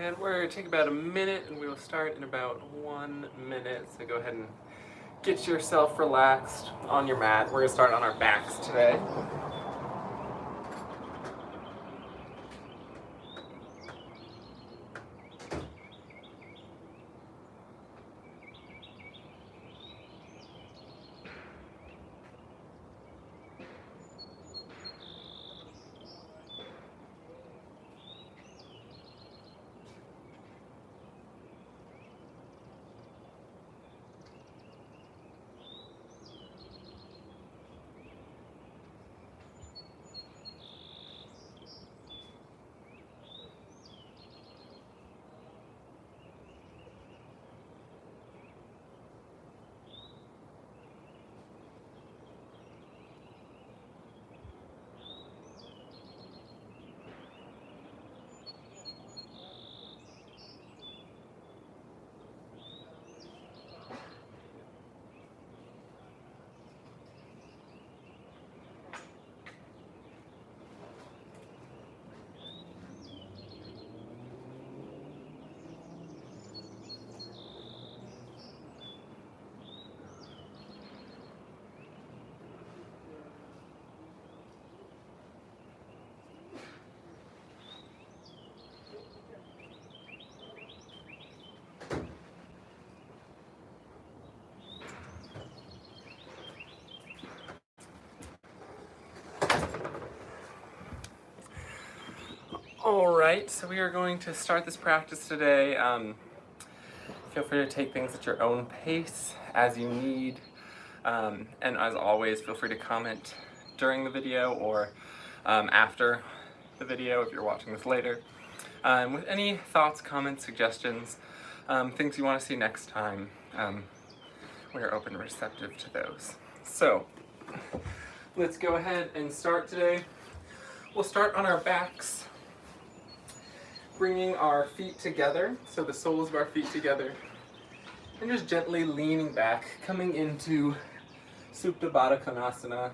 And we're going to take about a minute, and we will start in about 1 minute. So go ahead and get yourself relaxed on your mat. We're going to start on our backs today. Alright, so we are going to start this practice today. Feel free to take things at your own pace as you need. And as always, feel free to comment during the video or after the video if you're watching this later. With any thoughts, comments, suggestions, things you want to see next time, we are open and receptive to those. So, let's go ahead and start today. We'll start on our backs, bringing our feet together, so the soles of our feet together, and just gently leaning back, coming into Supta Baddha Konasana.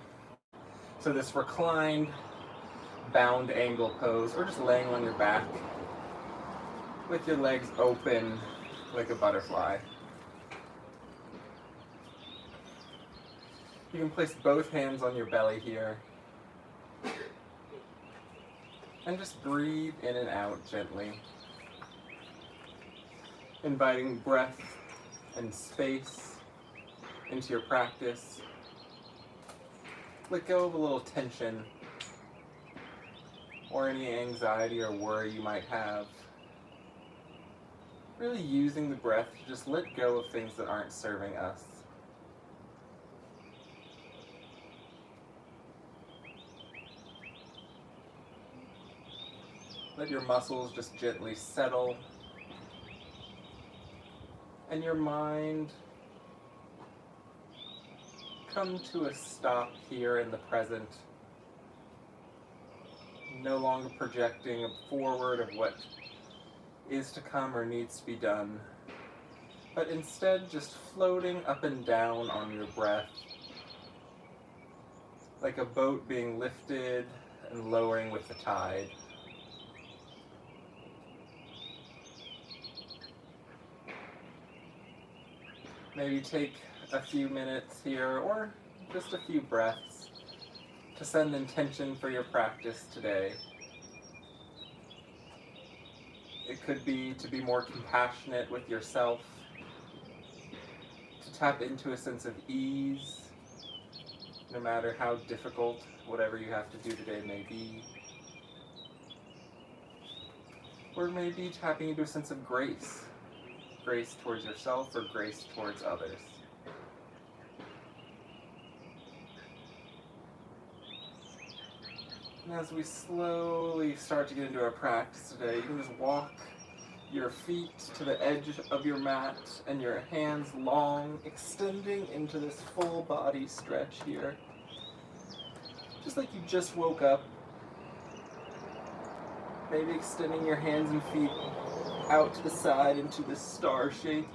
So this reclined, bound angle pose, or just laying on your back with your legs open like a butterfly. You can place both hands on your belly here. And just breathe in and out gently, inviting breath and space into your practice. Let go of a little tension or any anxiety or worry you might have. Really using the breath to just let go of things that aren't serving us. Let your muscles just gently settle, and your mind come to a stop here in the present, no longer projecting forward of what is to come or needs to be done, but instead just floating up and down on your breath, like a boat being lifted and lowering with the tide. Maybe take a few minutes here, or just a few breaths, to send intention for your practice today. It could be to be more compassionate with yourself, to tap into a sense of ease, no matter how difficult whatever you have to do today may be. Or maybe tapping into a sense of grace. Grace towards yourself or grace towards others. And as we slowly start to get into our practice today, you can just walk your feet to the edge of your mat and your hands long, extending into this full body stretch here. Just like you just woke up. Maybe extending your hands and feet out to the side into this star shape.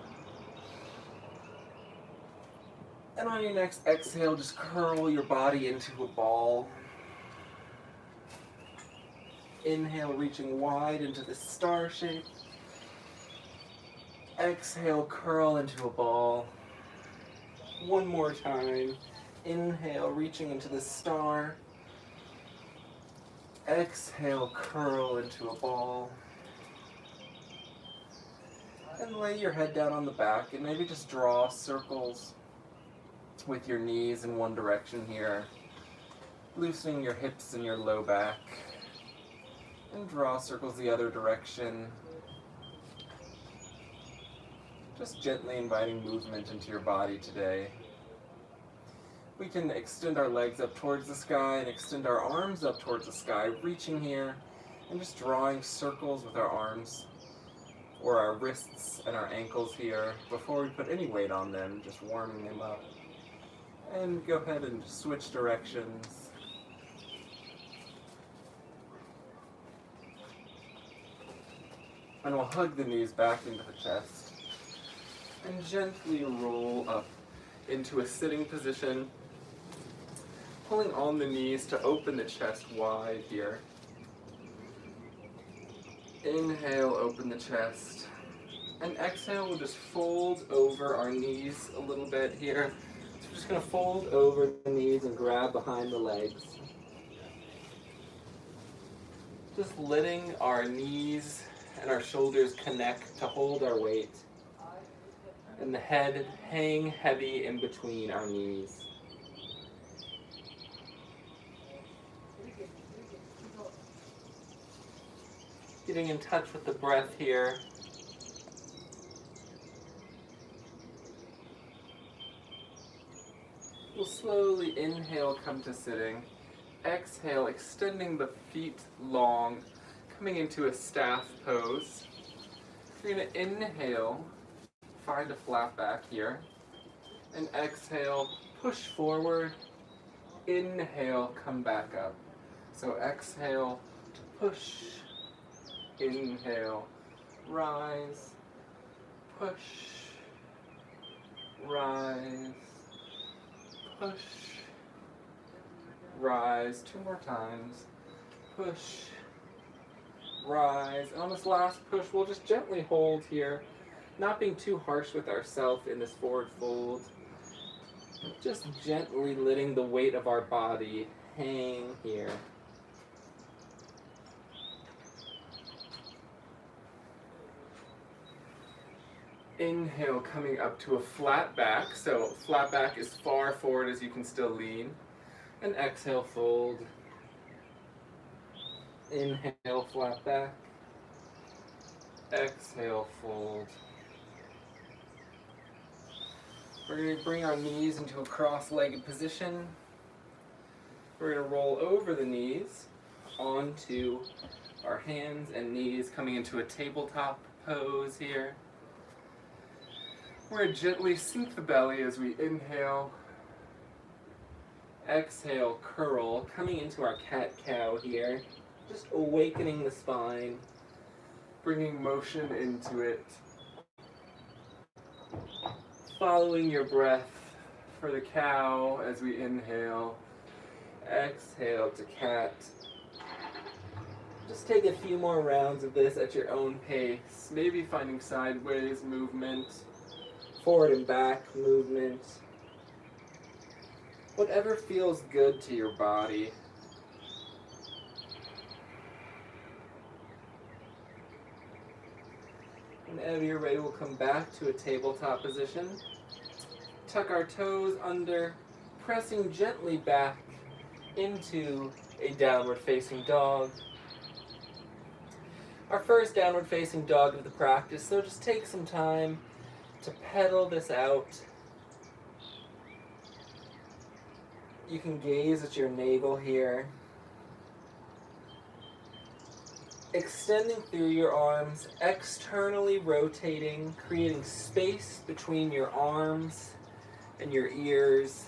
And on your next exhale, just curl your body into a ball. Inhale, reaching wide into this star shape. Exhale, curl into a ball. One more time. Inhale, reaching into the star. Exhale, curl into a ball. And lay your head down on the back and maybe just draw circles with your knees in one direction here. Loosening your hips and your low back. And draw circles the other direction. Just gently inviting movement into your body today. We can extend our legs up towards the sky and extend our arms up towards the sky, reaching here and just drawing circles with our arms or our wrists and our ankles here before we put any weight on them, just warming them up. And go ahead and switch directions. And we'll hug the knees back into the chest and gently roll up into a sitting position, pulling on the knees to open the chest wide here. Inhale, open the chest. And exhale, we'll just fold over our knees a little bit here. So we're just going to fold over the knees and grab behind the legs. Just letting our knees and our shoulders connect to hold our weight. And the head hang heavy in between our knees. Getting in touch with the breath here. We'll slowly inhale, come to sitting. Exhale, extending the feet long, coming into a staff pose. You're going to inhale, find a flat back here. And exhale, push forward. Inhale, come back up. So exhale to push. Inhale, rise, push, rise, push, rise. Two more times. Push, rise. And on this last push, we'll just gently hold here, not being too harsh with ourselves in this forward fold. Just gently letting the weight of our body hang here. Inhale, coming up to a flat back. So flat back as far forward as you can still lean. And exhale, fold. Inhale, flat back. Exhale, fold. We're going to bring our knees into a cross-legged position. We're going to roll over the knees onto our hands and knees, coming into a tabletop pose here. We're going to gently sink the belly as we inhale. Exhale, curl, coming into our cat-cow here. Just awakening the spine, bringing motion into it. Following your breath for the cow as we inhale. Exhale to cat. Just take a few more rounds of this at your own pace. Maybe finding sideways movement. Forward and back movement. Whatever feels good to your body. Whenever you're ready, we'll come back to a tabletop position. Tuck our toes under, pressing gently back into a downward facing dog. Our first downward facing dog of the practice, so just take some time to pedal this out. You can gaze at your navel here. Extending through your arms, externally rotating, creating space between your arms and your ears.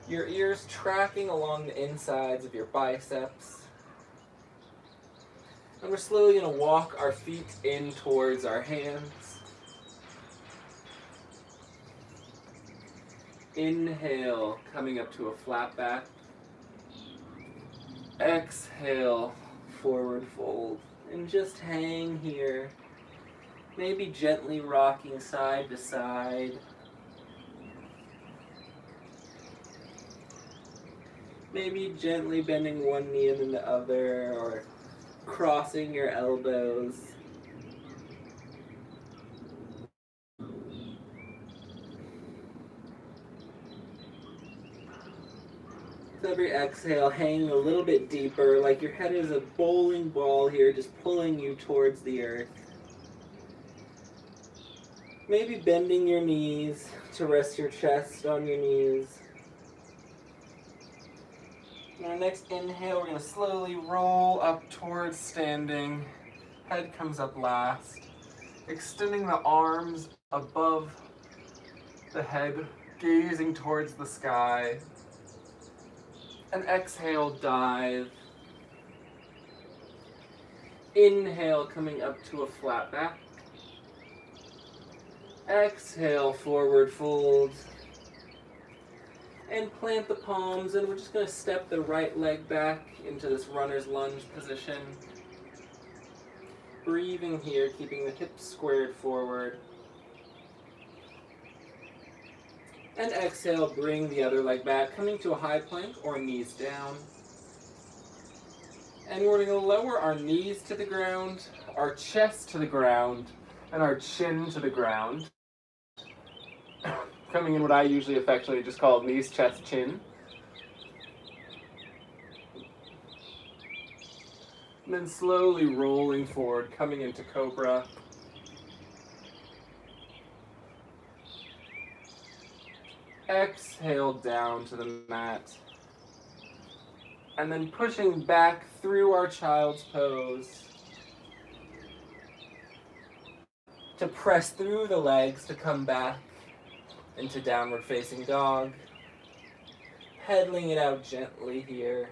Your ears tracking along the insides of your biceps. And we're slowly going to walk our feet in towards our hands. Inhale, coming up to a flat back. Exhale, forward fold. And just hang here. Maybe gently rocking side to side. Maybe gently bending one knee and then the other, or crossing your elbows. With every exhale, hang a little bit deeper, like your head is a bowling ball here, just pulling you towards the earth. Maybe bending your knees to rest your chest on your knees. On our next inhale, we're going to slowly roll up towards standing. Head comes up last. Extending the arms above the head, gazing towards the sky. And exhale, dive. Inhale, coming up to a flat back. Exhale, forward fold. And plant the palms, and we're just going to step the right leg back into this runner's lunge position. Breathing here, keeping the hips squared forward. And exhale, bring the other leg back, coming to a high plank or knees down. And we're going to lower our knees to the ground, our chest to the ground, and our chin to the ground. Coming in what I usually affectionately just call knees, chest, chin. And then slowly rolling forward, coming into cobra. Exhale down to the mat. And then pushing back through our child's pose. To press through the legs to come back into downward facing dog. Pedaling it out gently here.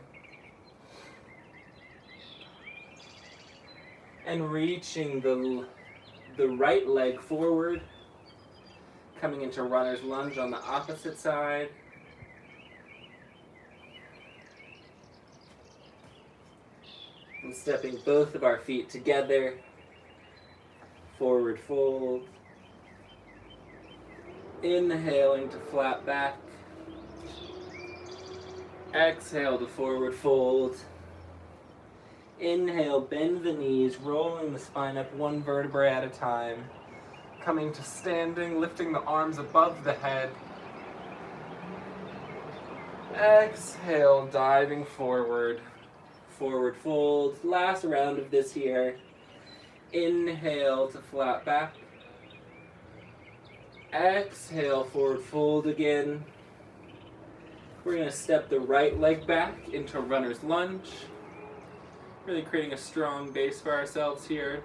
And reaching the right leg forward. Coming into runner's lunge on the opposite side. And stepping both of our feet together. Forward fold. Inhaling to flat back. Exhale to forward fold. Inhale, bend the knees, rolling the spine up one vertebrae at a time. Coming to standing, lifting the arms above the head. Exhale, diving forward. Forward fold. Last round of this here. Inhale to flat back. Exhale, forward fold again. We're going to step the right leg back into runner's lunge. Really creating a strong base for ourselves here.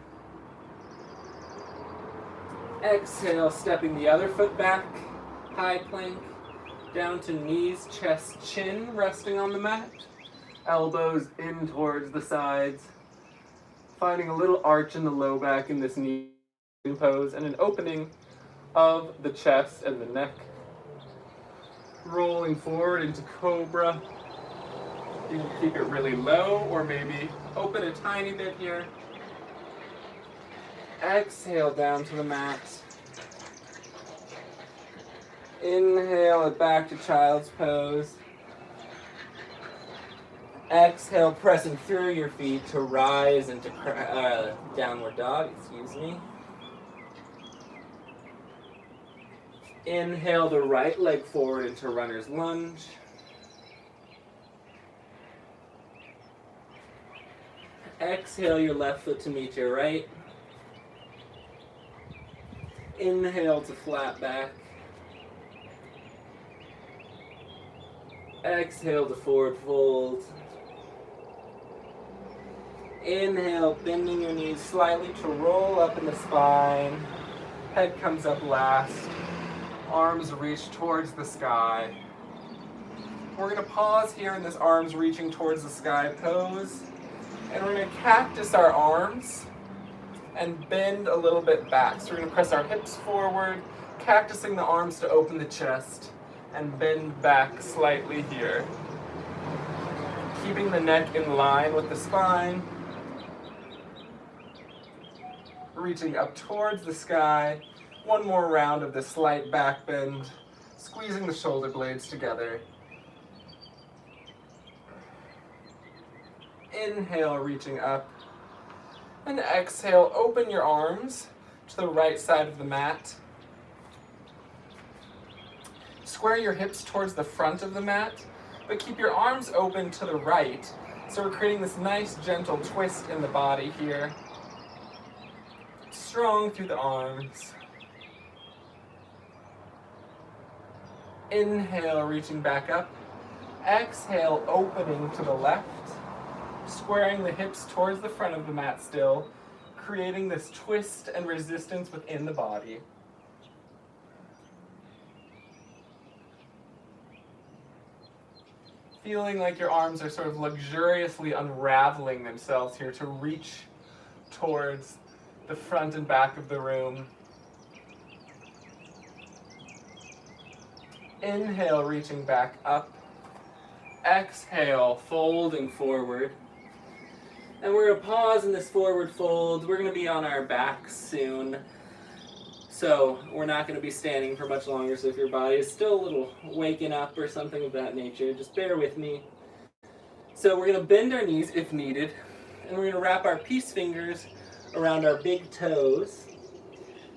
Exhale, stepping the other foot back. High plank. Down to knees, chest, chin, resting on the mat. Elbows in towards the sides. Finding a little arch in the low back in this knee pose and an opening of the chest and the neck. Rolling forward into cobra. You can keep it really low or maybe open a tiny bit here. Exhale down to the mat. Inhale it back to child's pose. Exhale, pressing through your feet to rise into downward dog, Inhale the right leg forward into runner's lunge. Exhale your left foot to meet your right. Inhale to flat back. Exhale to forward fold. Inhale, bending your knees slightly to roll up in the spine. Head comes up last. Arms reach towards the sky. We're going to pause here in this arms reaching towards the sky pose. And we're going to cactus our arms and bend a little bit back. So we're going to press our hips forward, cactusing the arms to open the chest, and bend back slightly here. Keeping the neck in line with the spine. reaching up towards the sky. One more round of the slight back bend, squeezing the shoulder blades together. Inhale, reaching up. And exhale, open your arms to the right side of the mat. Square your hips towards the front of the mat, but keep your arms open to the right. So we're creating this nice gentle twist in the body here. Strong through the arms. Inhale, reaching back up. Exhale, opening to the left. Squaring the hips towards the front of the mat still, creating this twist and resistance within the body. Feeling like your arms are sort of luxuriously unraveling themselves here to reach towards the front and back of the room. Inhale, reaching back up. Exhale, folding forward. And we're going to pause in this forward fold. We're going to be on our backs soon. So we're not going to be standing for much longer. So if your body is still a little waking up or something of that nature, just bear with me. So we're going to bend our knees if needed. And we're going to wrap our peace fingers around our big toes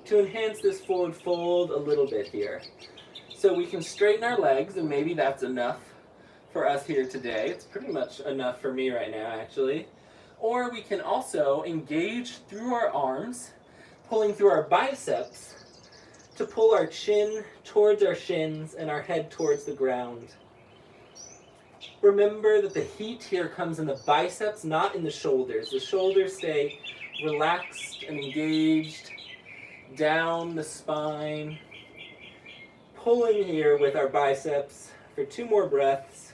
to enhance this forward fold a little bit here. So we can straighten our legs, and maybe that's enough for us here today. It's pretty much enough for me right now, actually. Or we can also engage through our arms, pulling through our biceps to pull our chin towards our shins and our head towards the ground. Remember that the heat here comes in the biceps, not in the shoulders. The shoulders stay relaxed and engaged down the spine. Pulling here with our biceps for 2 more breaths.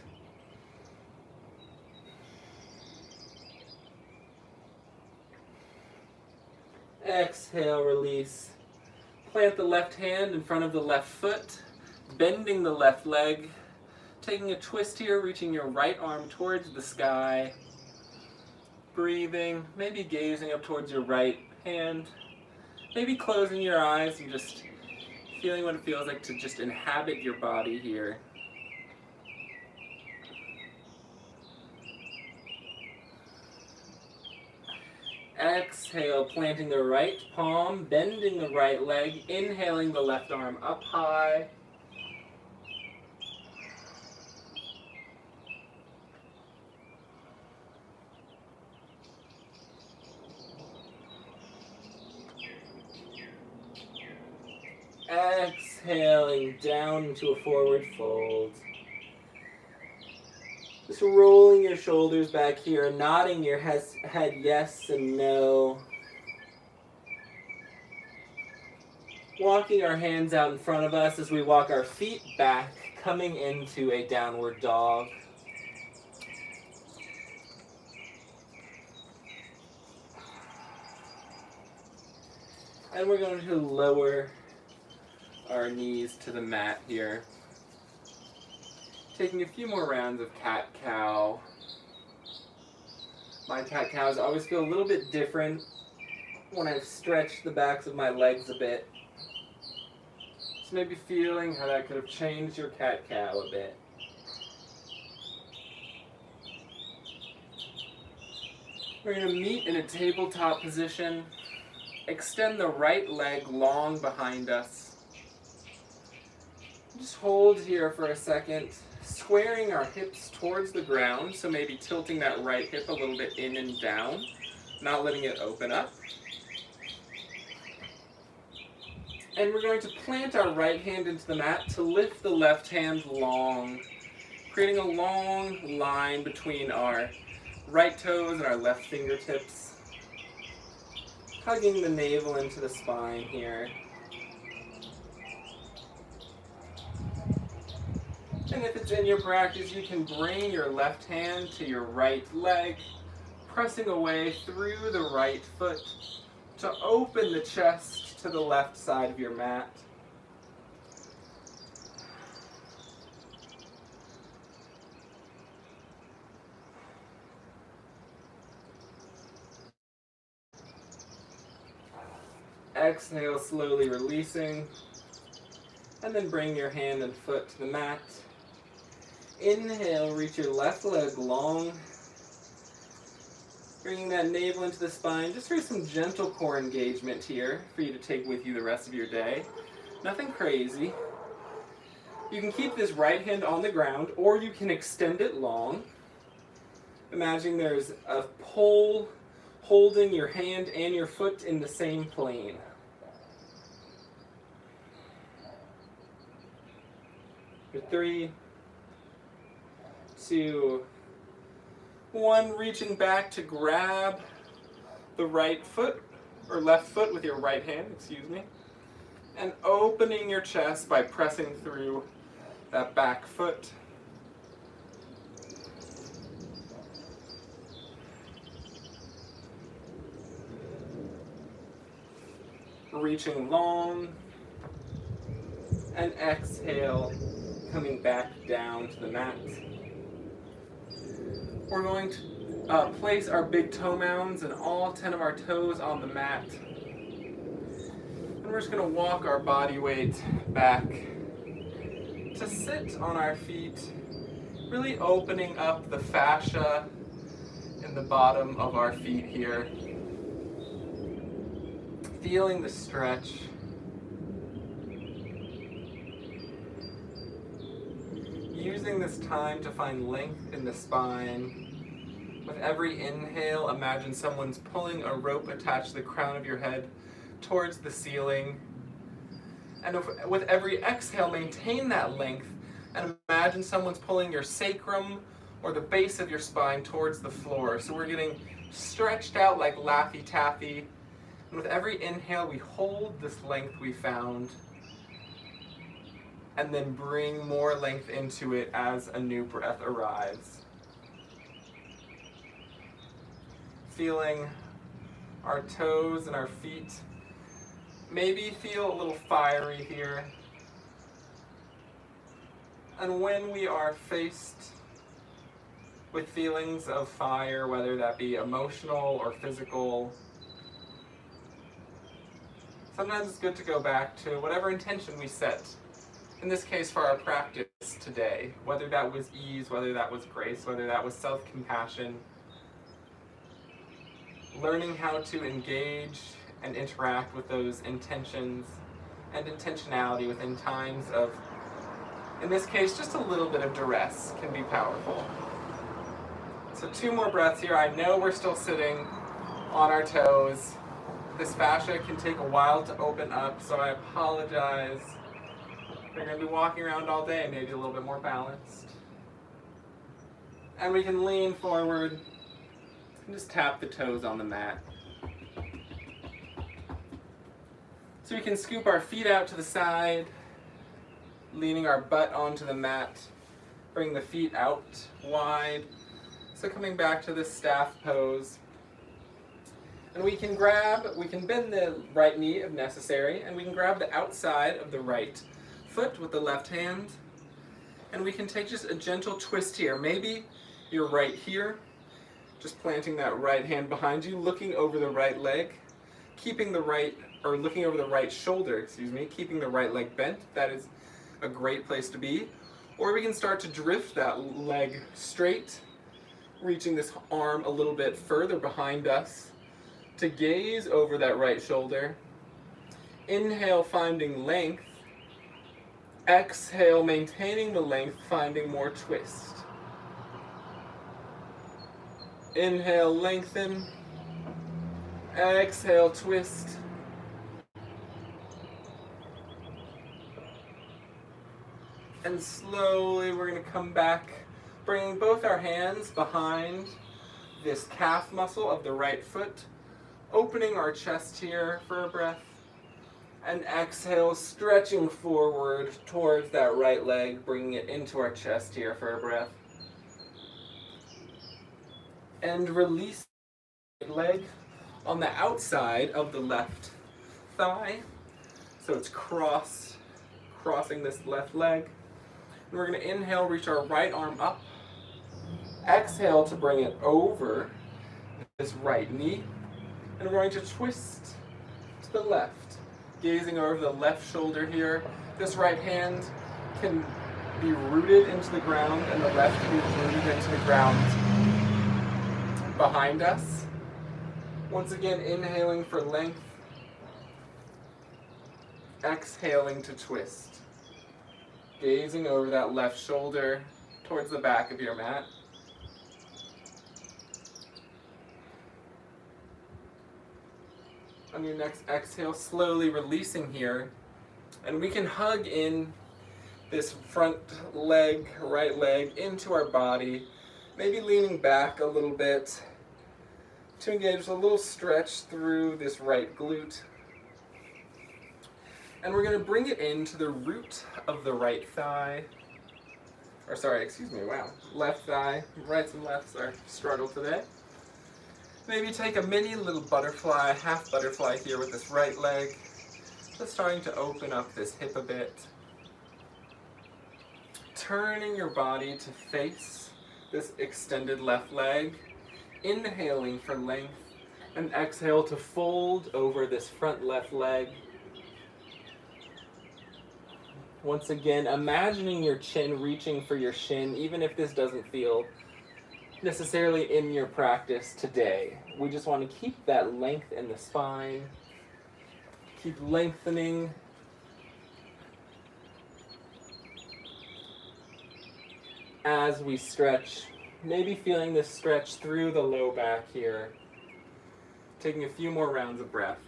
Exhale, release. Plant the left hand in front of the left foot, bending the left leg, taking a twist here, reaching your right arm towards the sky. Breathing, maybe gazing up towards your right hand, maybe closing your eyes and just feeling what it feels like to just inhabit your body here. Exhale, planting the right palm, bending the right leg, inhaling the left arm up high. Exhaling down into a forward fold. Just rolling your shoulders back here, nodding your head yes and no. Walking our hands out in front of us as we walk our feet back, coming into a downward dog. And we're going to lower our knees to the mat here. Taking a few more rounds of cat-cow. My cat-cows always feel a little bit different when I've stretched the backs of my legs a bit. So maybe feeling how that could have changed your cat-cow a bit. We're going to meet in a tabletop position. Extend the right leg long behind us. Just hold here for a second, squaring our hips towards the ground, so maybe tilting that right hip a little bit in and down, not letting it open up. And we're going to plant our right hand into the mat to lift the left hand long, creating a long line between our right toes and our left fingertips, hugging the navel into the spine here. And if it's in your practice, you can bring your left hand to your right leg, pressing away through the right foot to open the chest to the left side of your mat. Exhale, slowly releasing. And then bring your hand and foot to the mat. Inhale, reach your left leg long. Bringing that navel into the spine, just for some gentle core engagement here for you to take with you the rest of your day. Nothing crazy. You can keep this right hand on the ground, or you can extend it long. Imagine there's a pole holding your hand and your foot in the same plane. For 3, 2, 1, reaching back to grab the right foot, or left foot with your right hand, excuse me, and opening your chest by pressing through that back foot. Reaching long, and exhale, coming back down to the mat. We're going to place our big toe mounds and all 10 of our toes on the mat. And we're just going to walk our body weight back to sit on our feet, really opening up the fascia in the bottom of our feet here. Feeling the stretch. Using this time to find length in the spine. With every inhale, imagine someone's pulling a rope attached to the crown of your head towards the ceiling. And with every exhale, maintain that length and imagine someone's pulling your sacrum or the base of your spine towards the floor. So we're getting stretched out like Laffy Taffy. And with every inhale, we hold this length we found and then bring more length into it as a new breath arrives. Feeling our toes and our feet. Maybe feel a little fiery here. And when we are faced with feelings of fire, whether that be emotional or physical, sometimes it's good to go back to whatever intention we set. In this case, for our practice today, whether that was ease, whether that was grace, whether that was self-compassion, learning how to engage and interact with those intentions and intentionality within times of, in this case, just a little bit of duress can be powerful. So 2 more breaths here. I know we're still sitting on our toes. This fascia can take a while to open up, so I apologize. We're going to be walking around all day, maybe a little bit more balanced. And we can lean forward and just tap the toes on the mat. So we can scoop our feet out to the side, leaning our butt onto the mat, bring the feet out wide. So coming back to this staff pose. And we can bend the right knee if necessary, and we can grab the outside of the right foot with the left hand, and we can take just a gentle twist here. Maybe you're right here, just planting that right hand behind you, looking over the right leg, keeping the right, or looking over the right shoulder, excuse me, keeping the right leg bent. That is a great place to be. Or we can start to drift that leg straight, reaching this arm a little bit further behind us to gaze over that right shoulder. Inhale, finding length. Exhale, maintaining the length, finding more twist. Inhale, lengthen. Exhale, twist. And slowly we're going to come back, bringing both our hands behind this calf muscle of the right foot, opening our chest here for a breath. And exhale, stretching forward towards that right leg, bringing it into our chest here for a breath. And release the leg on the outside of the left thigh. So it's crossing this left leg. And we're going to inhale, reach our right arm up. Exhale to bring it over this right knee. And we're going to twist to the left. Gazing over the left shoulder here. This right hand can be rooted into the ground and the left can be rooted into the ground behind us. Once again, inhaling for length. Exhaling to twist. Gazing over that left shoulder towards the back of your mat. On your next exhale, slowly releasing here. And we can hug in this front leg, right leg, into our body. Maybe leaning back a little bit to engage a little stretch through this right glute. And we're going to bring it into the root of the right thigh. Or sorry, excuse me, wow. Left thigh. Rights and lefts are struggle today. Maybe take a mini little butterfly, half butterfly here with this right leg. Just starting to open up this hip a bit. Turning your body to face this extended left leg. Inhaling for length. And exhale to fold over this front left leg. Once again, imagining your chin reaching for your shin, even if this doesn't feel necessarily in your practice today. We just want to keep that length in the spine. Keep lengthening. As we stretch, maybe feeling this stretch through the low back here. Taking a few more rounds of breath.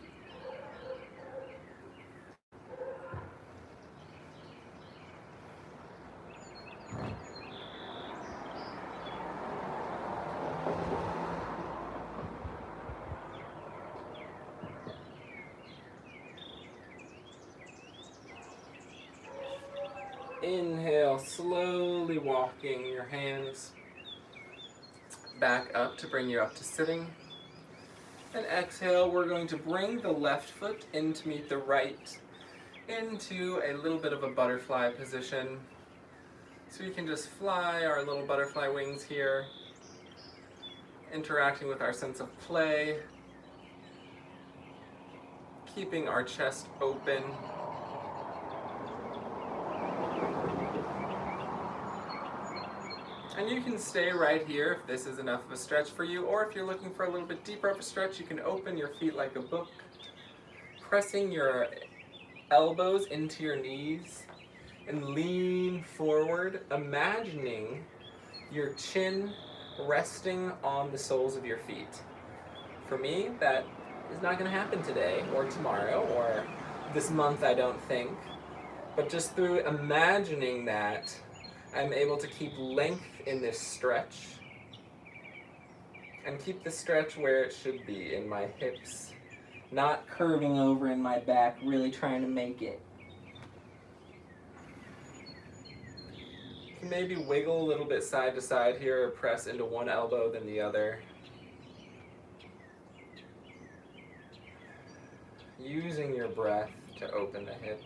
Inhale, slowly walking your hands back up to bring you up to sitting. And exhale, we're going to bring the left foot in to meet the right into a little bit of a butterfly position. So we can just fly our little butterfly wings here, interacting with our sense of play, keeping our chest open. And you can stay right here if this is enough of a stretch for you, or if you're looking for a little bit deeper of a stretch, you can open your feet like a book, pressing your elbows into your knees, and lean forward, imagining your chin resting on the soles of your feet. For me, that is not going to happen today, or tomorrow, or this month, I don't think. But just through imagining that, I'm able to keep length in this stretch and keep the stretch where it should be, in my hips, not curving over in my back, really trying to make it. You can maybe wiggle a little bit side to side here, or press into one elbow then the other. Using your breath to open the hips.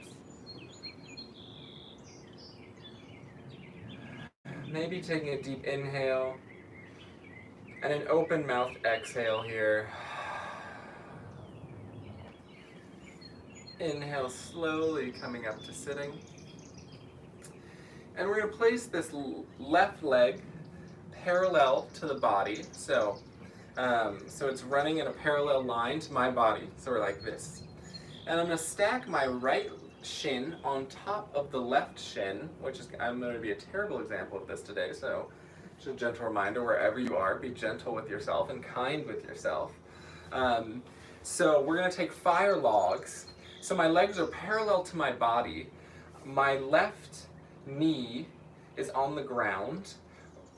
Maybe taking a deep inhale and an open mouth exhale here. Inhale, slowly coming up to sitting. And we're going to place this left leg parallel to the body. So it's running in a parallel line to my body. So we're like this. And I'm going to stack my right shin on top of the left shin, which is, I'm going to be a terrible example of this today, so just a gentle reminder, wherever you are, be gentle with yourself and kind with yourself. So we're going to take fire logs. So my legs are parallel to my body. My left knee is on the ground,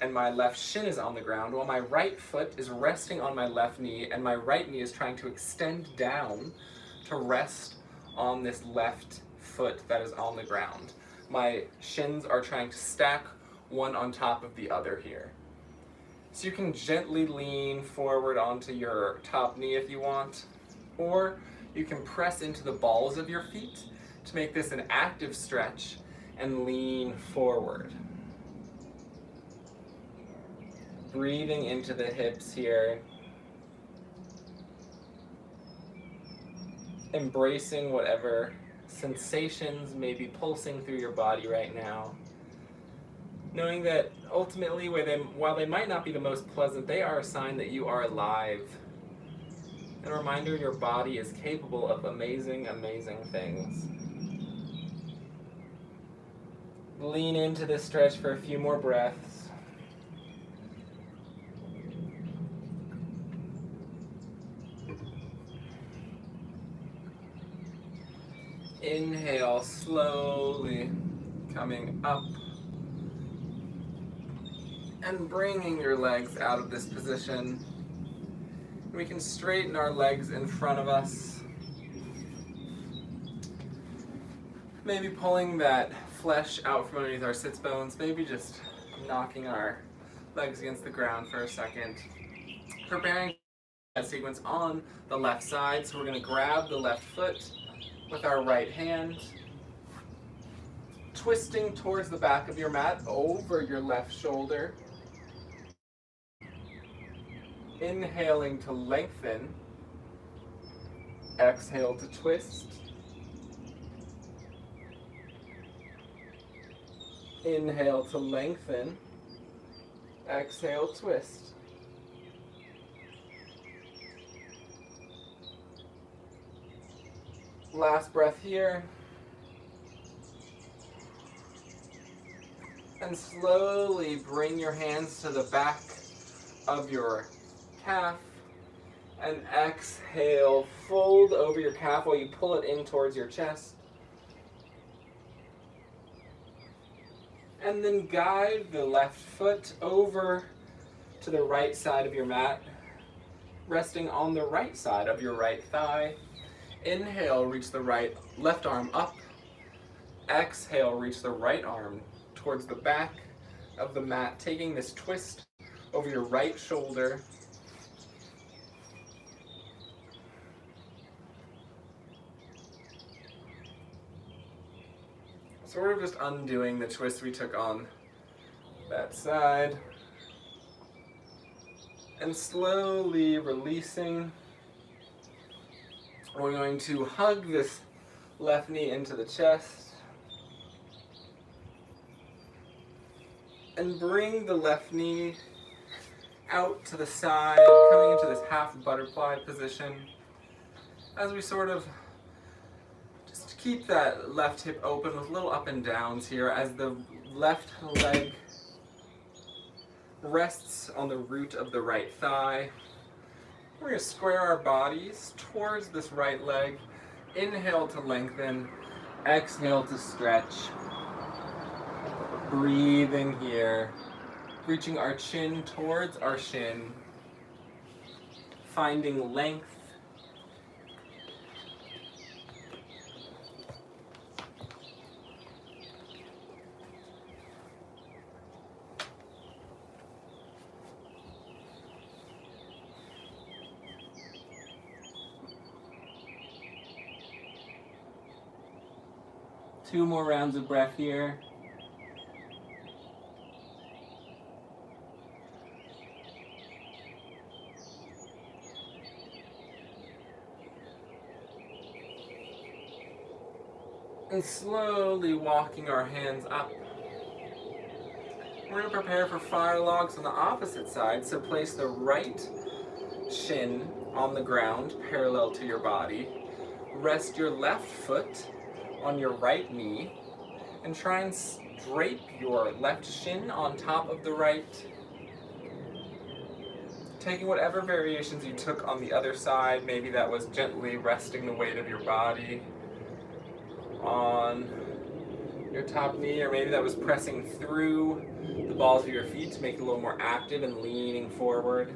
and my left shin is on the ground, while my right foot is resting on my left knee, and my right knee is trying to extend down to rest on this left foot that is on the ground. My shins are trying to stack one on top of the other here. So you can gently lean forward onto your top knee if you want, or you can press into the balls of your feet to make this an active stretch and lean forward. Breathing into the hips here. embracing whatever sensations may be pulsing through your body right now. Knowing that ultimately, while they might not be the most pleasant, they are a sign that you are alive. And a reminder your body is capable of amazing, amazing things. Lean into this stretch for a few more breaths. Inhale, slowly coming up and bringing your legs out of this position. We can straighten our legs in front of us. Maybe pulling that flesh out from underneath our sits bones, maybe just knocking our legs against the ground for a second. Preparing that sequence on the left side, so we're going to grab the left foot with our right hand, twisting towards the back of your mat over your left shoulder. Inhaling to lengthen, exhale to twist. Inhale to lengthen, exhale, twist. Last breath here. And slowly bring your hands to the back of your calf. And exhale, fold over your calf while you pull it in towards your chest. And then guide the left foot over to the right side of your mat, resting on the right side of your right thigh. Inhale, reach the left arm up. Exhale, reach the right arm towards the back of the mat, taking this twist over your right shoulder. Sort of just undoing the twist we took on that side. And slowly releasing. We're going to hug this left knee into the chest. And bring the left knee out to the side, coming into this half butterfly position. As we sort of just keep that left hip open with little up and downs here as the left leg rests on the root of the right thigh. We're going to square our bodies towards this right leg. Inhale to lengthen, exhale to stretch. Breathing here, reaching our chin towards our shin, finding length. Two more rounds of breath here. And slowly walking our hands up. We're going to prepare for fire logs on the opposite side, so place the right shin on the ground parallel to your body. Rest your left foot on your right knee and try and drape your left shin on top of the right. Taking whatever variations you took on the other side, maybe that was gently resting the weight of your body on your top knee, or maybe that was pressing through the balls of your feet to make it a little more active and leaning forward.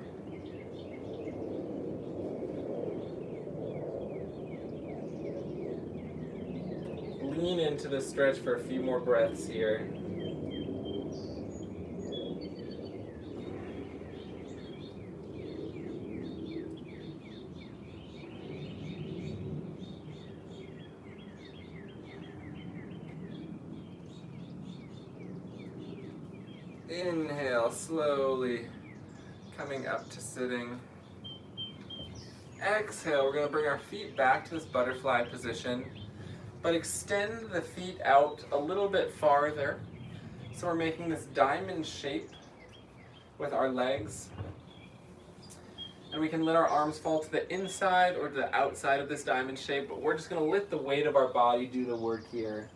Lean into the stretch for a few more breaths here. Inhale, slowly coming up to sitting. exhale, we're going to bring our feet back to this butterfly position, but extend the feet out a little bit farther. So we're making this diamond shape with our legs. And we can let our arms fall to the inside or to the outside of this diamond shape, but we're just going to let the weight of our body do the work here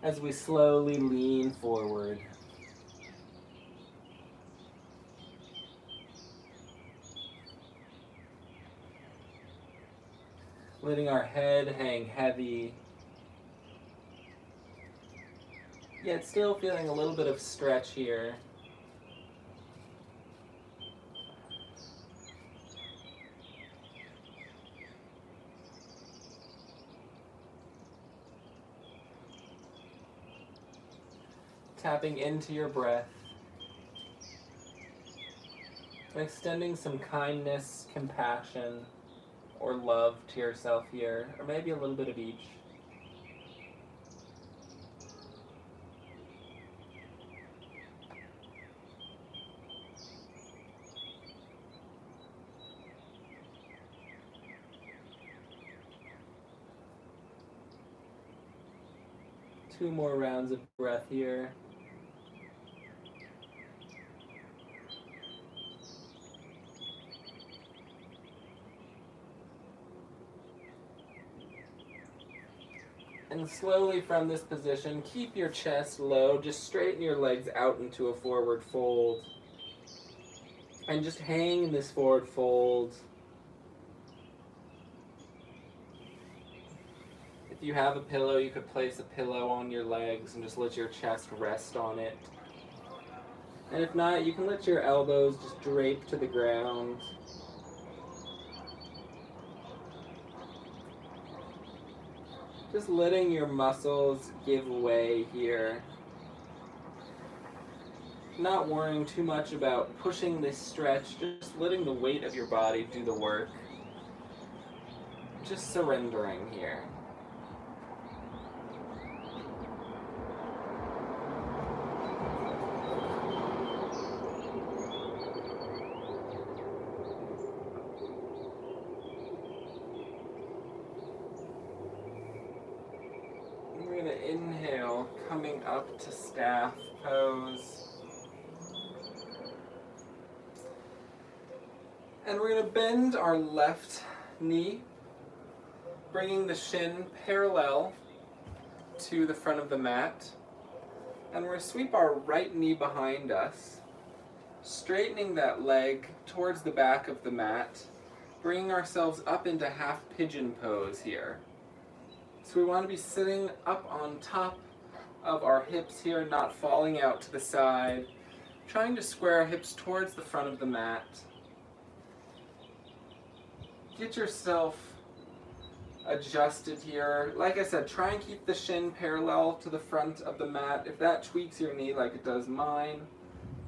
as we slowly lean forward. Letting our head hang heavy, yet still feeling a little bit of stretch here. Tapping into your breath and extending some kindness, compassion, or love to yourself here, or maybe a little bit of each. Two more rounds of breath here. And slowly from this position, keep your chest low, just straighten your legs out into a forward fold. And just hang in this forward fold. If you have a pillow, you could place a pillow on your legs and just let your chest rest on it. And if not, you can let your elbows just drape to the ground. Just letting your muscles give way here. Not worrying too much about pushing this stretch, just letting the weight of your body do the work. Just surrendering here. Inhale, coming up to staff pose. And we're going to bend our left knee, bringing the shin parallel to the front of the mat. And we're going to sweep our right knee behind us, straightening that leg towards the back of the mat, bringing ourselves up into half pigeon pose here. So we want to be sitting up on top of our hips here, not falling out to the side, trying to square our hips towards the front of the mat. Get yourself adjusted here. Like I said, try and keep the shin parallel to the front of the mat. If that tweaks your knee like it does mine,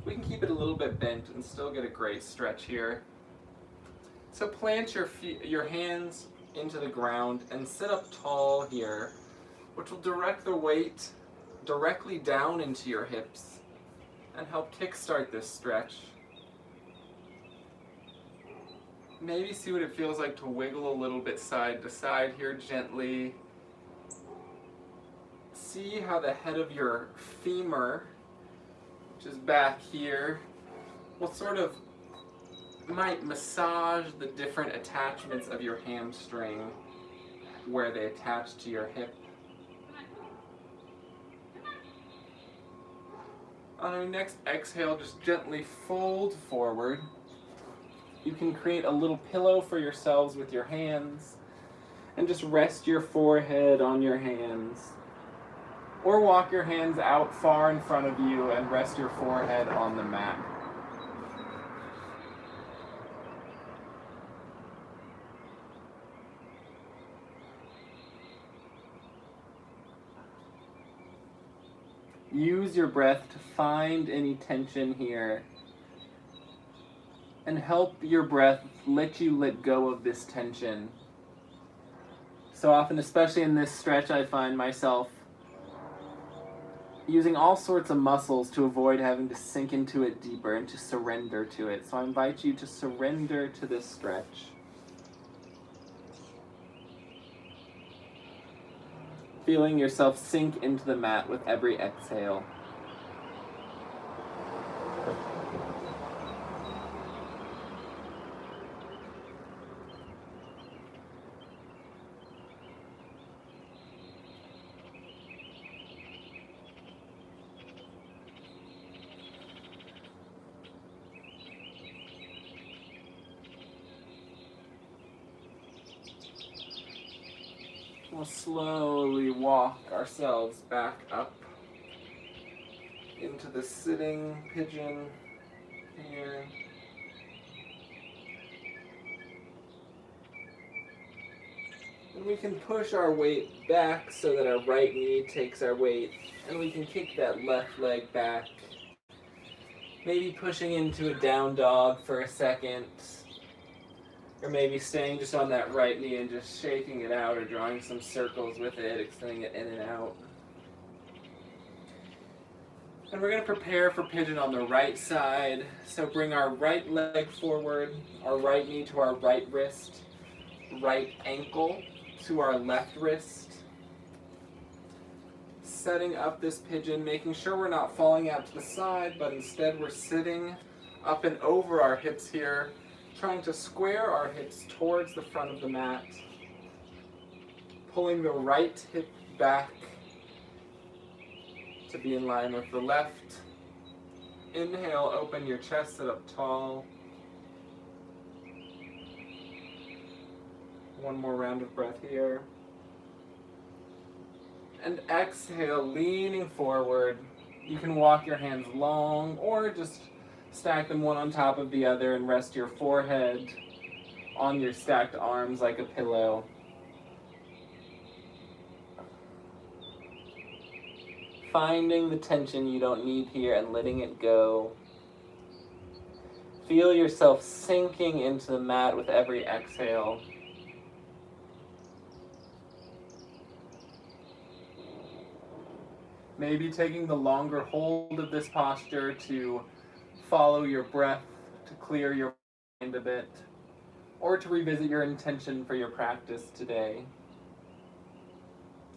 we can keep it a little bit bent and still get a great stretch here. So plant your hands into the ground and sit up tall here, which will direct the weight directly down into your hips and help kickstart this stretch. Maybe see what it feels like to wiggle a little bit side to side here gently. See how the head of your femur, which is back here, will sort of might massage the different attachments of your hamstring where they attach to your hip. On our next exhale, just gently fold forward. You can create a little pillow for yourselves with your hands and just rest your forehead on your hands. Or walk your hands out far in front of you and rest your forehead on the mat. Use your breath to find any tension here and help your breath let you let go of this tension. So often, especially in this stretch, I find myself using all sorts of muscles to avoid having to sink into it deeper and to surrender to it. So I invite you to surrender to this stretch. feeling yourself sink into the mat with every exhale. We'll slowly walk ourselves back up into the sitting pigeon here. And we can push our weight back so that our right knee takes our weight, and we can kick that left leg back. Maybe pushing into a down dog for a second. Or maybe staying just on that right knee and just shaking it out or drawing some circles with it, extending it in and out. And we're going to prepare for pigeon on the right side. So bring our right leg forward, our right knee to our right wrist, right ankle to our left wrist. Setting up this pigeon, making sure we're not falling out to the side, but instead we're sitting up and over our hips here, trying to square our hips towards the front of the mat, pulling the right hip back to be in line with the left. Inhale, open your chest, sit up tall. One more round of breath here. And exhale, leaning forward. You can walk your hands long or just stack them one on top of the other and rest your forehead on your stacked arms like a pillow. Finding the tension you don't need here and letting it go. Feel yourself sinking into the mat with every exhale. Maybe taking the longer hold of this posture to follow your breath, to clear your mind a bit, or to revisit your intention for your practice today.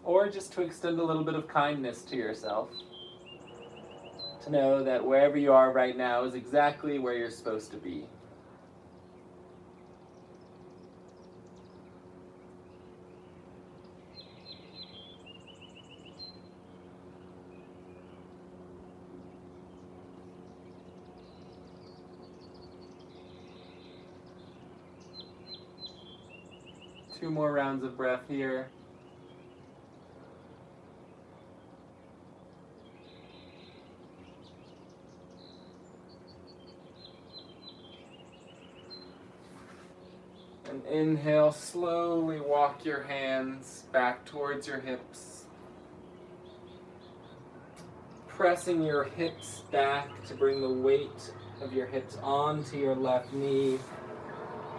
Or just to extend a little bit of kindness to yourself. To know that wherever you are right now is exactly where you're supposed to be. Two more rounds of breath here. And inhale, slowly walk your hands back towards your hips. Pressing your hips back to bring the weight of your hips onto your left knee.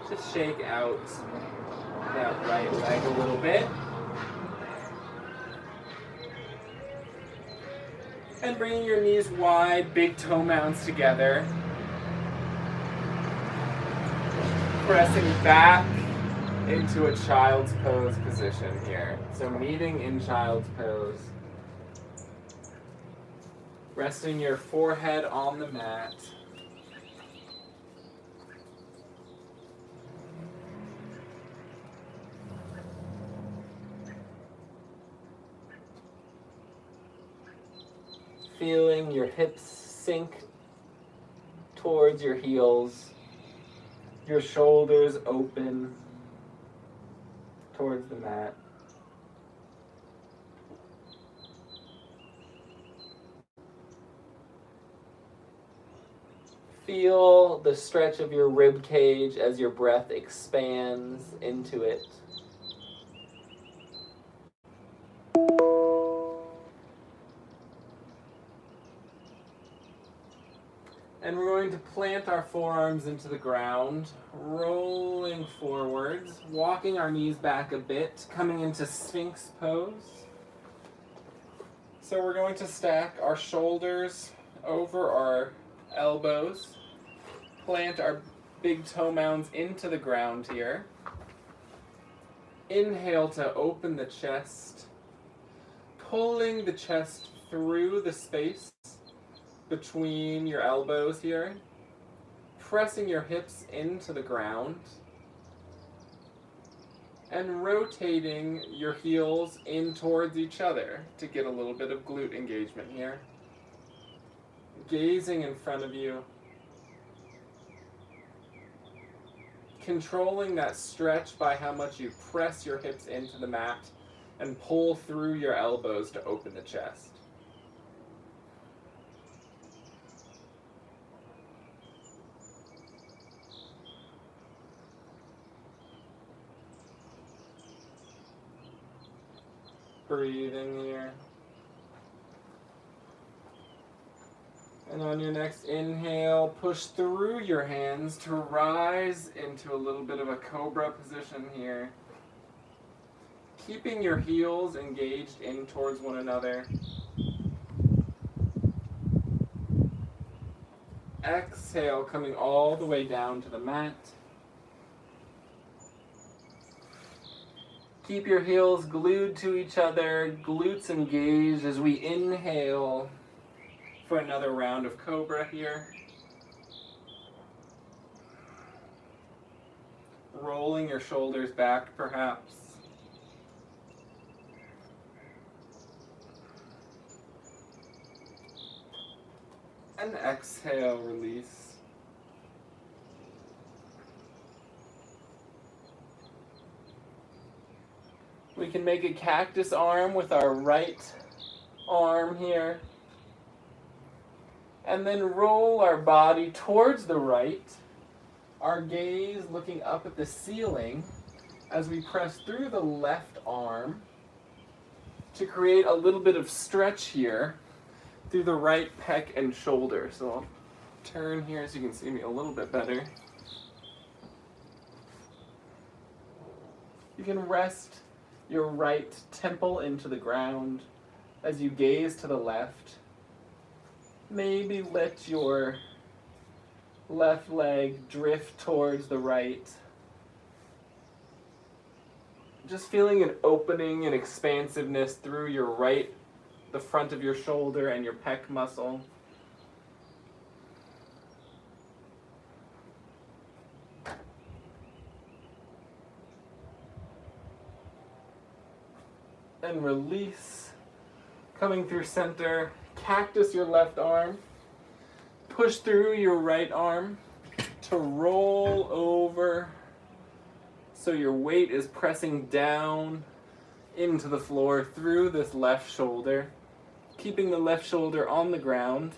Just shake out that right leg a little bit. And bringing your knees wide, big toe mounds together. Pressing back into a child's pose position here. So meeting in child's pose. Resting your forehead on the mat. Feeling your hips sink towards your heels, your shoulders open towards the mat. Feel the stretch of your rib cage as your breath expands into it. And we're going to plant our forearms into the ground, rolling forwards, walking our knees back a bit, coming into Spinks Pose. So we're going to stack our shoulders over our elbows, plant our big toe mounds into the ground here. Inhale to open the chest, pulling the chest through the space between your elbows here, pressing your hips into the ground, and rotating your heels in towards each other to get a little bit of glute engagement here. Gazing in front of you, controlling that stretch by how much you press your hips into the mat and pull through your elbows to open the chest. Breathing here. And on your next inhale, push through your hands to rise into a little bit of a cobra position here. Keeping your heels engaged in towards one another. Exhale, coming all the way down to the mat. Keep your heels glued to each other, glutes engaged as we inhale for another round of cobra here. Rolling your shoulders back perhaps. And exhale, release. We can make a cactus arm with our right arm here. And then roll our body towards the right, our gaze looking up at the ceiling as we press through the left arm to create a little bit of stretch here through the right pec and shoulder. So I'll turn here so you can see me a little bit better. You can rest your right temple into the ground as you gaze to the left. Maybe let your left leg drift towards the right. Just feeling an opening and expansiveness through your right, the front of your shoulder and your pec muscle. And release, coming through center. Cactus your left arm, push through your right arm to roll over so your weight is pressing down into the floor through this left shoulder, keeping the left shoulder on the ground.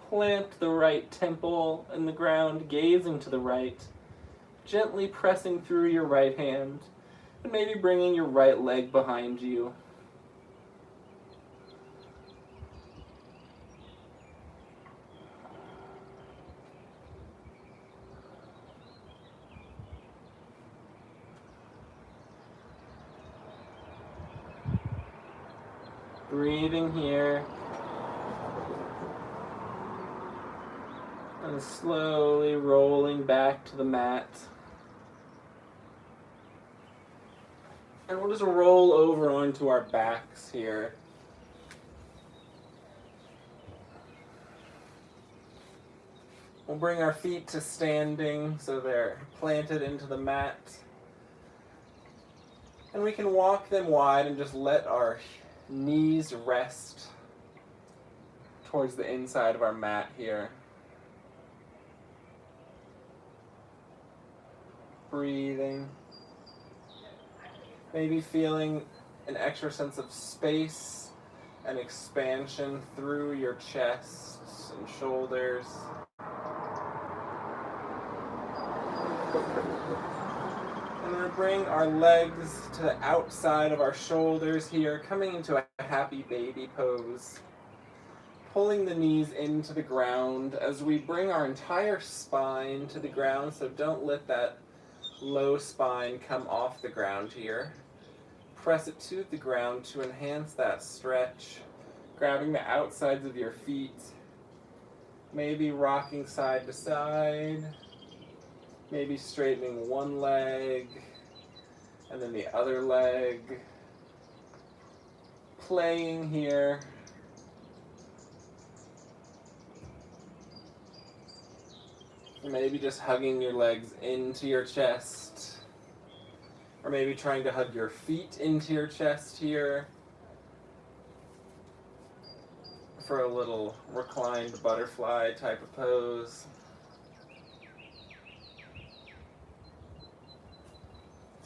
Plant the right temple in the ground, gazing to the right, gently pressing through your right hand, and maybe bringing your right leg behind you. Breathing here. And slowly rolling back to the mat. And we'll just roll over onto our backs here. We'll bring our feet to standing so they're planted into the mat. And we can walk them wide and just let our knees rest towards the inside of our mat here. Breathing. Maybe feeling an extra sense of space and expansion through your chest and shoulders. And we're going to bring our legs to the outside of our shoulders here, coming into a happy baby pose. Pulling the knees into the ground as we bring our entire spine to the ground, so don't let that low spine come off the ground here. Press it to the ground to enhance that stretch, grabbing the outsides of your feet, maybe rocking side to side. Maybe straightening one leg, and then the other leg. playing here. Maybe just hugging your legs into your chest. Or maybe trying to hug your feet into your chest here. For a little reclined butterfly type of pose.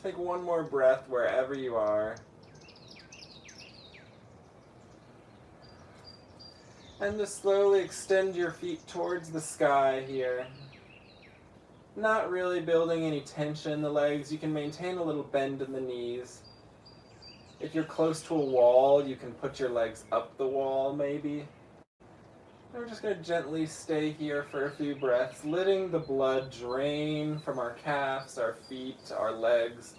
Take one more breath wherever you are. And just slowly extend your feet towards the sky here. Not really building any tension in the legs. You can maintain a little bend in the knees. If you're close to a wall, you can put your legs up the wall maybe. And we're just going to gently stay here for a few breaths, letting the blood drain from our calves, our feet, our legs,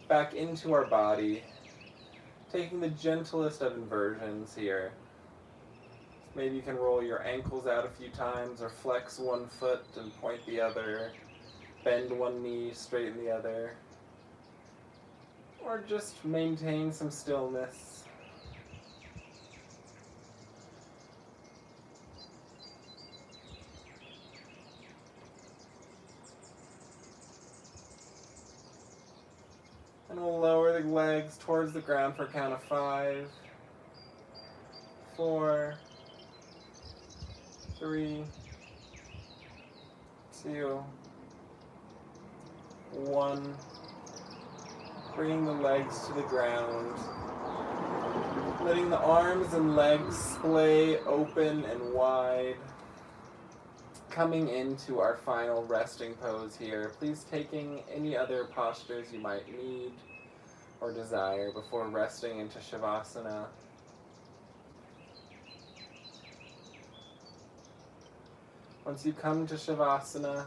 back into our body. Taking the gentlest of inversions here. Maybe you can roll your ankles out a few times or flex one foot and point the other. Bend one knee, straighten the other. Or just maintain some stillness. And we'll lower the legs towards the ground for a count of 5, 4, 3, 2, 1. Bringing the legs to the ground. Letting the arms and legs splay open and wide. Coming into our final resting pose here. Please taking any other postures you might need or desire before resting into Shavasana. Once you come to Shavasana,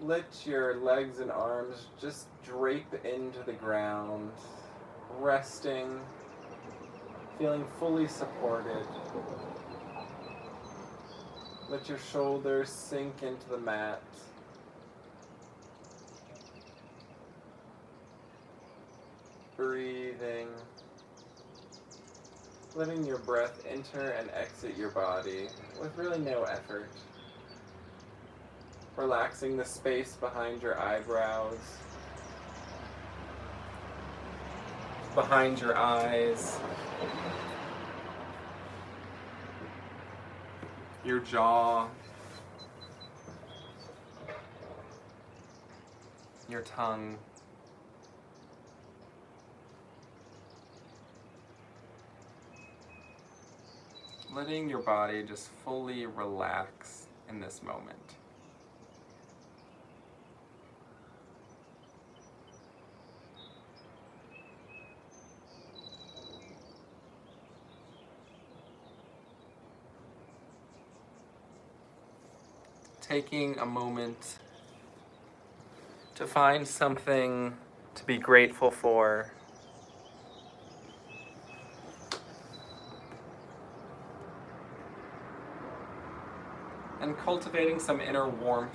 let your legs and arms just drape into the ground, resting, feeling fully supported. Let your shoulders sink into the mat. Breathing. Letting your breath enter and exit your body with really no effort. Relaxing the space behind your eyebrows, behind your eyes, your jaw, your tongue. Letting your body just fully relax in this moment. Taking a moment to find something to be grateful for. And cultivating some inner warmth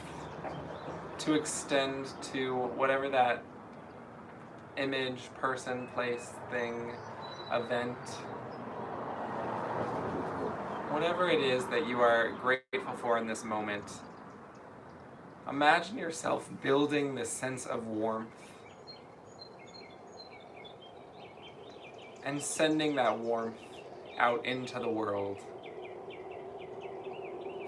to extend to whatever that image, person, place, thing, event, whatever it is that you are grateful for in this moment. Imagine yourself building this sense of warmth and sending that warmth out into the world.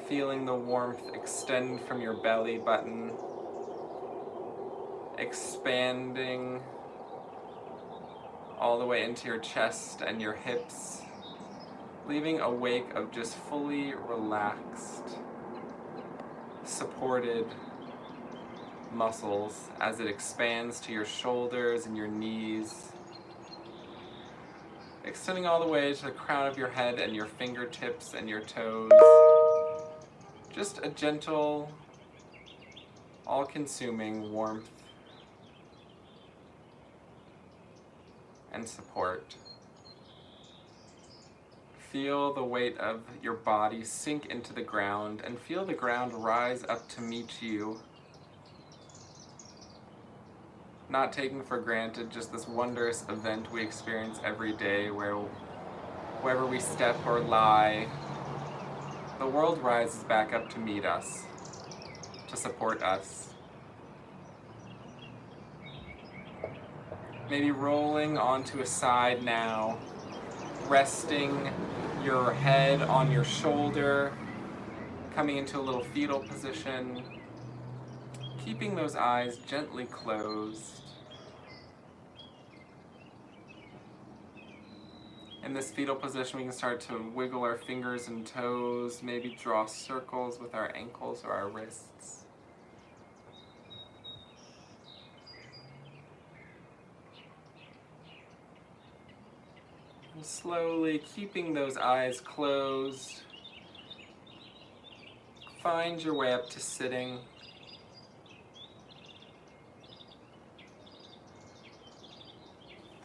Feeling the warmth extend from your belly button, expanding all the way into your chest and your hips, leaving a wake of just fully relaxed, supported muscles as it expands to your shoulders and your knees, extending all the way to the crown of your head and your fingertips and your toes. Just a gentle, all-consuming warmth and support. Feel the weight of your body sink into the ground and feel the ground rise up to meet you. not taking for granted just this wondrous event we experience every day where wherever we step or lie, the world rises back up to meet us, to support us. Maybe rolling onto a side now, resting your head on your shoulder, coming into a little fetal position, keeping those eyes gently closed. In this fetal position, we can start to wiggle our fingers and toes, maybe draw circles with our ankles or our wrists. And slowly, keeping those eyes closed, find your way up to sitting.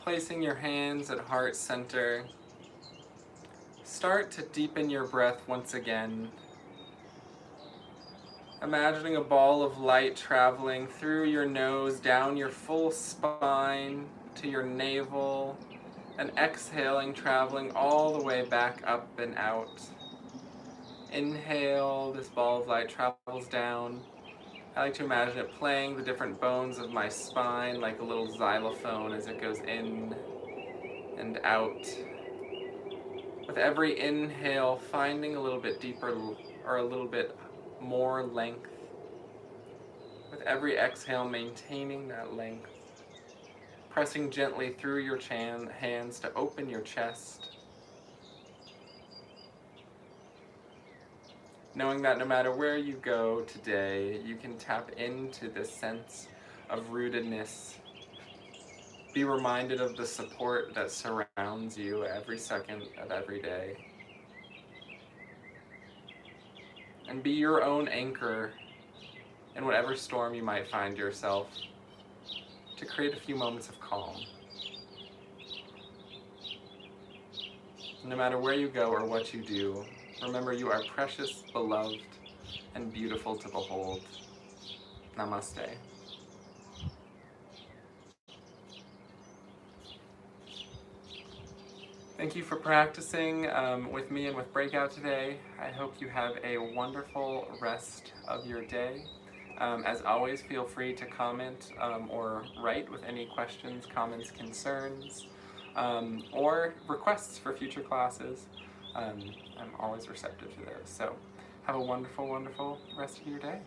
Placing your hands at heart center, start to deepen your breath once again. Imagining a ball of light traveling through your nose, down your full spine to your navel, and exhaling, traveling all the way back up and out. Inhale, this ball of light travels down. I like to imagine it playing the different bones of my spine like a little xylophone as it goes in and out. With every inhale, finding a little bit deeper or a little bit more length. With every exhale, maintaining that length. Pressing gently through your hands to open your chest. Knowing that no matter where you go today, you can tap into this sense of rootedness. Be reminded of the support that surrounds you every second of every day. And be your own anchor in whatever storm you might find yourself, to create a few moments of calm. No matter where you go or what you do, remember you are precious, beloved, and beautiful to behold. Namaste. Thank you for practicing with me and with Breakout today. I hope you have a wonderful rest of your day. As always, feel free to comment or write with any questions, comments, concerns, or requests for future classes. I'm always receptive to those. So have a wonderful, wonderful rest of your day.